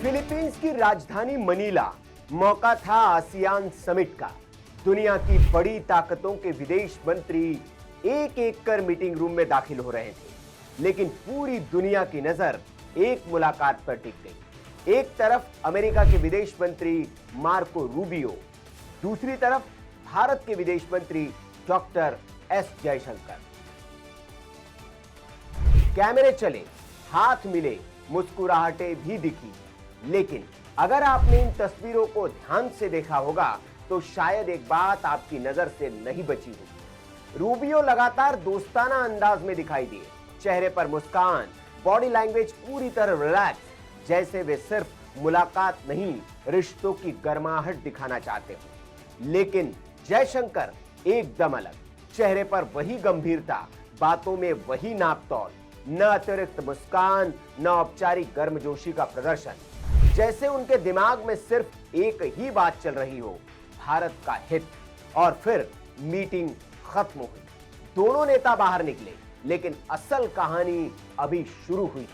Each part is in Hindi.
फिलीपींस की राजधानी मनीला मौका था आसियान समिट का। दुनिया की बड़ी ताकतों के विदेश मंत्री एक एक कर मीटिंग रूम में दाखिल हो रहे थे, लेकिन पूरी दुनिया की नजर एक मुलाकात पर टिक गई। एक तरफ अमेरिका के विदेश मंत्री मार्को रूबियो, दूसरी तरफ भारत के विदेश मंत्री डॉक्टर एस जयशंकर। कैमरे चले, हाथ मिले, मुस्कुराहटें भी दिखी, लेकिन अगर आपने इन तस्वीरों को ध्यान से देखा होगा तो शायद एक बात आपकी नजर से नहीं बची होगी। रूबियो लगातार दोस्ताना अंदाज में दिखाई दिए, चेहरे पर मुस्कान, बॉडी लैंग्वेज पूरी तरह रिलैक्स, जैसे वे सिर्फ मुलाकात नहीं रिश्तों की गर्माहट दिखाना चाहते हो। लेकिन जयशंकर एकदम अलग, चेहरे पर वही गंभीरता, बातों में वही नापतोल, न अतिरिक्त मुस्कान, न औपचारिक गर्मजोशी का प्रदर्शन, जैसे उनके दिमाग में सिर्फ एक ही बात चल रही हो, भारत का हित। और फिर मीटिंग खत्म हुई, दोनों नेता बाहर निकले, लेकिन असल कहानी अभी शुरू हुई।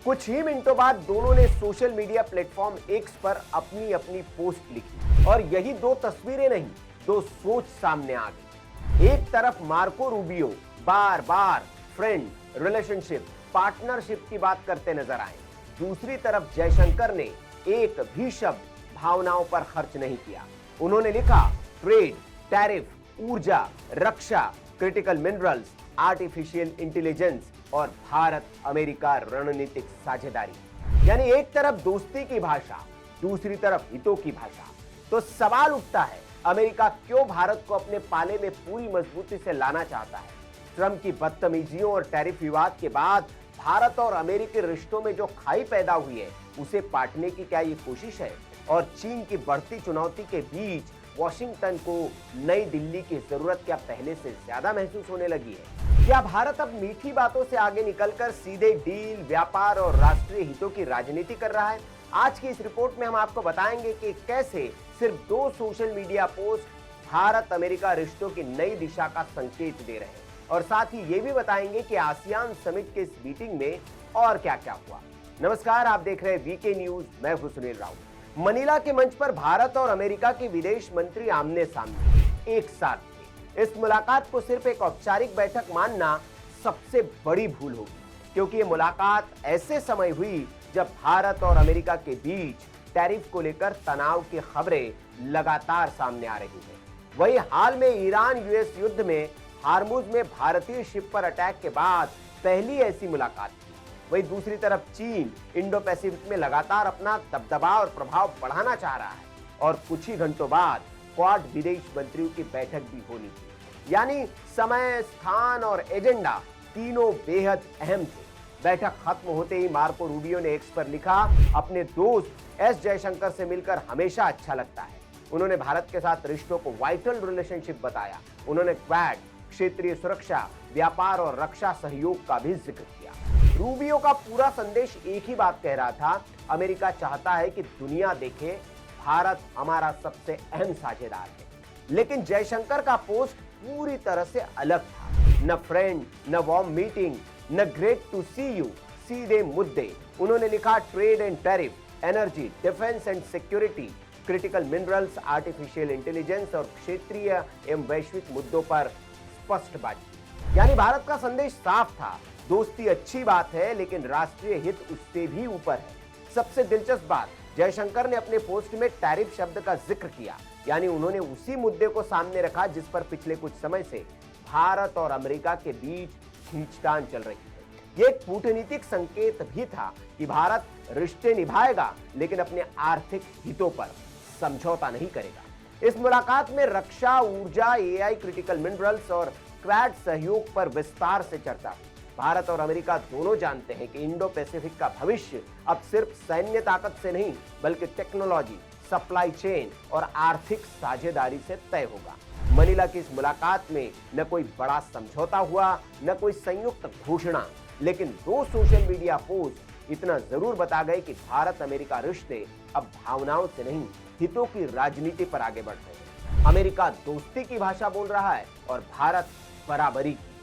कुछ ही मिनटों बाद दोनों ने सोशल मीडिया प्लेटफॉर्म एक्स पर अपनी अपनी पोस्ट लिखी, और यही दो तस्वीरें नहीं, दो सोच सामने आ गई। एक तरफ मार्को रूबियो बार बार फ्रेंड, रिलेशनशिप, पार्टनरशिप की बात करते नजर आए। दूसरी तरफ जयशंकर ने एक भी शब्द भावनाओं पर खर्च नहीं किया। उन्होंने लिखा ट्रेड, टैरिफ, ऊर्जा, रक्षा, क्रिटिकल मिनरल्स, आर्टिफिशियल इंटेलिजेंस और भारत अमेरिका रणनीतिक साझेदारी। यानी एक तरफ दोस्ती की भाषा, दूसरी तरफ हितों की भाषा। तो सवाल उठता है, अमेरिका क्यों भारत को अपने पाले में पूरी मजबूती से लाना चाहता है? ट्रंप की बदतमीजियों और टैरिफ विवाद के बाद भारत और अमेरिकी रिश्तों में जो खाई पैदा हुई है, उसे पाटने की क्या ये कोशिश है? और चीन की बढ़ती चुनौती के बीच वॉशिंगटन को नई दिल्ली की जरूरत क्या पहले से ज्यादा महसूस होने लगी है? क्या भारत अब मीठी बातों से आगे निकलकर सीधे डील, व्यापार और राष्ट्रीय हितों की राजनीति कर रहा है? आज की इस रिपोर्ट में हम आपको बताएंगे कि कैसे सिर्फ दो social media post Bharat America रिश्तों की नई दिशा का संकेत दे रहे हैं, और साथ ही ये भी बताएंगे कि आसियान समिट के इस मीटिंग में और क्या क्या हुआ। नमस्कार, आप देख रहे हैं वीके न्यूज, मैं हूं सुनील राउत। मनीला के मंच पर भारत और अमेरिका के विदेश मंत्री आमने सामने एक साथ थे। इस मुलाकात को सिर्फ एक औपचारिक बैठक मानना सबसे बड़ी भूल होगी, क्योंकि ये मुलाकात ऐसे समय हुई जब भारत और अमेरिका के बीच टैरिफ को लेकर तनाव की खबरें लगातार सामने आ रही है। वही हाल में ईरान यूएस युद्ध में हार्मुज में भारतीय शिप पर अटैक के बाद पहली ऐसी मुलाकात थी। वहीं दूसरी तरफ चीन इंडो पैसिफिक में लगातार अपना दबदबा और प्रभाव बढ़ाना चाह रहा है, और कुछ ही घंटों बाद क्वाड विदेश मंत्रियों की बैठक भी होनी थी। यानी समय, स्थान और एजेंडा तीनों बेहद अहम थे। बैठक खत्म होते ही मार्को रूबियो ने एक्स पर लिखा, अपने दोस्त एस जयशंकर से मिलकर हमेशा अच्छा लगता है। उन्होंने भारत के साथ रिश्तों को वाइटल रिलेशनशिप बताया। उन्होंने क्वाड, क्षेत्रीय सुरक्षा, व्यापार और रक्षा सहयोग का भी जिक्र किया। रूबियो का पूरा संदेश एक ही बात कह रहा था, अमेरिका चाहता है कि दुनिया देखे भारत हमारा सबसे अहम साझेदार है। लेकिन जयशंकर का पोस्ट पूरी तरह से अलग था। न फ्रेंड, न वार्म मीटिंग, न ग्रेट टू सी यू, सीधे मुद्दे। उन्होंने लिखा trade and tariff, energy, defence and security, critical minerals, artificial intelligence और क्षेत्रीय एवं वैश्विक मुद्दों पर स्पष्ट बातचीत। यानी भारत का संदेश साफ था, दोस्ती अच्छी बात है, लेकिन राष्ट्रीय हित उससे भी ऊपर है। सबसे दिलचस्प बात, जयशंकर ने अपने पोस्ट में टैरिफ शब्द का जिक्र किया। यानी उन्होंने उसी मुद्दे को सामने रखा जिस पर पिछले कुछ समय से भारत और अमेरिका के बीच खींचतान चल रही है। ये एक कूटनीतिक संकेत भी था कि भारत रिश्ते निभाएगा, लेकिन अपने आर्थिक हितों पर समझौता नहीं करेगा। इस मुलाकात में रक्षा, ऊर्जा, एआई, क्रिटिकल मिनरल्स और क्वाड सहयोग पर विस्तार से चर्चा हुई। भारत और अमेरिका दोनों जानते हैं कि इंडो पैसिफिक का भविष्य अब सिर्फ सैन्य ताकत से नहीं, बल्कि टेक्नोलॉजी, सप्लाई चेन और आर्थिक साझेदारी से तय होगा। मनीला की इस मुलाकात में न कोई बड़ा समझौता हुआ, न कोई संयुक्त घोषणा, लेकिन दो सोशल मीडिया पोस्ट इतना जरूर बता गए कि भारत अमेरिका रिश्ते अब भावनाओं से नहीं, हितों की राजनीति पर आगे बढ़ रहे हैं। अमेरिका दोस्ती की भाषा बोल रहा है और भारत बराबरी की।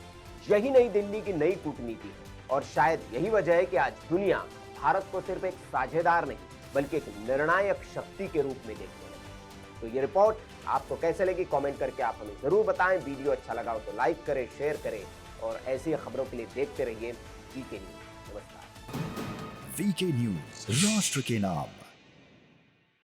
यही नई दिल्ली की नई कूटनीति है, और शायद यही वजह है कि आज दुनिया भारत को सिर्फ एक साझेदार नहीं बल्कि एक निर्णायक शक्ति के रूप में देखने लगे। तो ये रिपोर्ट आपको कैसे लगी कमेंट करके आप हमें जरूर बताएं। वीडियो अच्छा लगा हो तो लाइक करें, शेयर करें और ऐसी खबरों के लिए देखते रहिए वीके न्यूज। नमस्कार। वीके न्यूज, राष्ट्र के नाम।